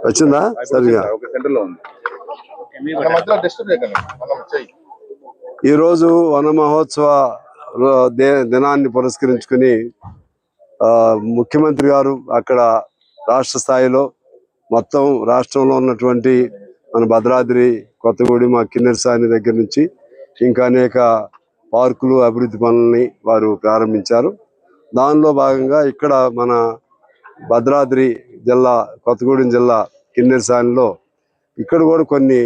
వచ్చిందా సరిగా? ఈరోజు వన మహోత్సవ దినాన్ని పురస్కరించుకుని ముఖ్యమంత్రి గారు అక్కడ రాష్ట్ర స్థాయిలో మొత్తం రాష్ట్రంలో ఉన్నటువంటి మన భద్రాద్రి, కొత్తగూడెం, కిన్నెరసాని దగ్గర నుంచి ఇంకా అనేక పార్కులు అభివృద్ధి పనులని వారు ప్రారంభించారు. దానిలో భాగంగా ఇక్కడ మన భద్రాద్రి జిల్లా, కొత్తగూడెం జిల్లా కిన్నెరసానిలో ఇక్కడ కూడా కొన్ని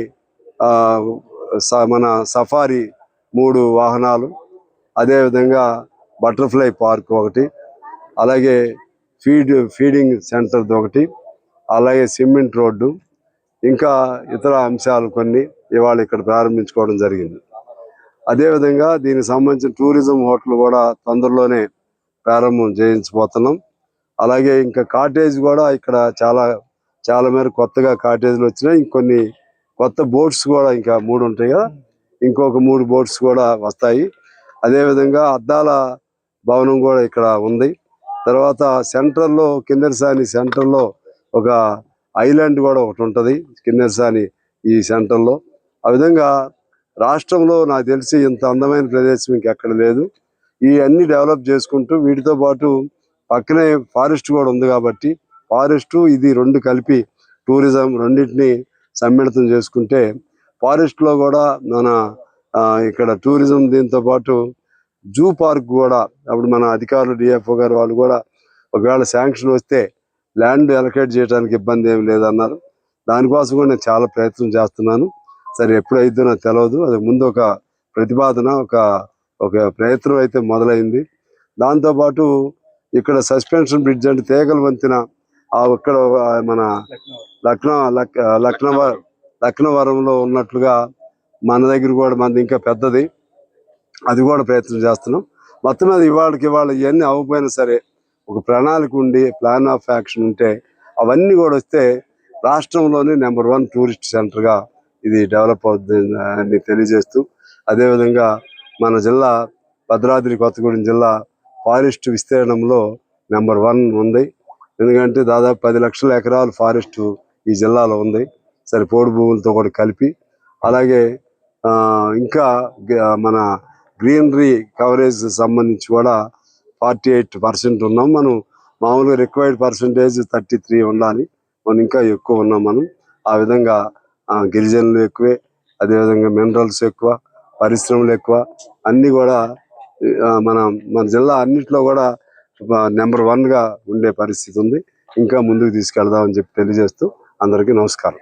మన సఫారీ 3 వాహనాలు, అదేవిధంగా బటర్ఫ్లై పార్క్ ఒకటి, అలాగే ఫీడింగ్ సెంటర్ ఒకటి, అలాగే సిమెంట్ రోడ్డు, ఇంకా ఇతర అంశాలు కొన్ని ఇవాళ ఇక్కడ ప్రారంభించుకోవడం జరిగింది. అదేవిధంగా దీనికి సంబంధించిన టూరిజం హోటల్ కూడా తొందరలోనే ప్రారంభం చేయించబోతున్నాం. అలాగే ఇంకా కాటేజ్ కూడా ఇక్కడ చాలా మేరకు కొత్తగా కాటేజ్లు వచ్చినాయి. ఇంకొన్ని కొత్త బోట్స్ కూడా ఇంకా 3 ఉంటాయి కదా, ఇంకొక 3 బోట్స్ కూడా వస్తాయి. అదేవిధంగా అద్దాల భవనం కూడా ఇక్కడ ఉంది. తర్వాత సెంట్రల్లో, కిన్నెరసాని సెంటర్లో ఒక ఐలాండ్ కూడా ఒకటి ఉంటుంది కిన్నెరసాని ఈ సెంటర్లో. ఆ విధంగా రాష్ట్రంలో నాకు తెలిసి ఇంత అందమైన ప్రదేశం ఇంకెక్కడ లేదు. ఈ అన్ని డెవలప్ చేసుకుంటూ వీటితో పాటు పక్కనే ఫారెస్ట్ కూడా ఉంది కాబట్టి ఫారెస్ట్ ఇది 2 కలిపి టూరిజం రెండింటిని సమ్మిళితం చేసుకుంటే ఫారెస్ట్లో కూడా మన ఇక్కడ టూరిజం, దీంతో పాటు జూ పార్క్ కూడా అప్పుడు మన అధికారులు డిఎఫ్ఓ గారు వాళ్ళు కూడా ఒకవేళ శాంక్షన్ వస్తే ల్యాండ్ అలొకేట్ చేయడానికి ఇబ్బంది ఏమి లేదన్నారు. దానికోసం కూడా నేను చాలా ప్రయత్నం చేస్తున్నాను. సరే ఎప్పుడైతే నాకు తెలియదు. అది ముందు ఒక ప్రతిపాదన, ఒక ప్రయత్నం అయితే మొదలైంది. దాంతోపాటు ఇక్కడ సస్పెన్షన్ బ్రిడ్జ్ అంటే తీగల వంతెన ఇక్కడ మన లక్నవరంలో ఉన్నట్లుగా మన దగ్గర కూడా మనది ఇంకా పెద్దది, అది కూడా ప్రయత్నం చేస్తున్నాం. మొత్తం మీద ఇవాళ ఇవన్నీ అవ్వకపోయినా సరే ఒక ప్రణాళిక ఉండి ప్లాన్ ఆఫ్ యాక్షన్ ఉంటే అవన్నీ కూడా వస్తే రాష్ట్రంలోనే నెంబర్ 1 టూరిస్ట్ సెంటర్గా ఇది డెవలప్ అవుతుంది అని తెలియజేస్తూ, అదేవిధంగా మన జిల్లా భద్రాద్రి కొత్తగూడెం జిల్లా ఫారెస్ట్ విస్తీర్ణంలో నెంబర్ 1 ఉంది. ఎందుకంటే దాదాపు 10 లక్షల ఎకరాలు ఫారెస్ట్ ఈ జిల్లాలో ఉంది, సరే పోడు భూములతో కూడా కలిపి. అలాగే ఇంకా మన గ్రీనరీ కవరేజ్ సంబంధించి కూడా 48% ఉన్నాం మనం. మామూలుగా రిక్వైర్డ్ పర్సంటేజ్ 33 ఉండాలి, మనం ఇంకా ఎక్కువ ఉన్నాం మనం. ఆ విధంగా గిరిజనులు ఎక్కువే, అదేవిధంగా మినరల్స్ ఎక్కువ, పరిశ్రమలు ఎక్కువ, అన్నీ కూడా మన జిల్లా అన్నిట్లో కూడా నెంబర్ 1గా ఉండే పరిస్థితి ఉంది. ఇంకా ముందుకు తీసుకెళ్దామని చెప్పి తెలియజేస్తూ అందరికీ నమస్కారం.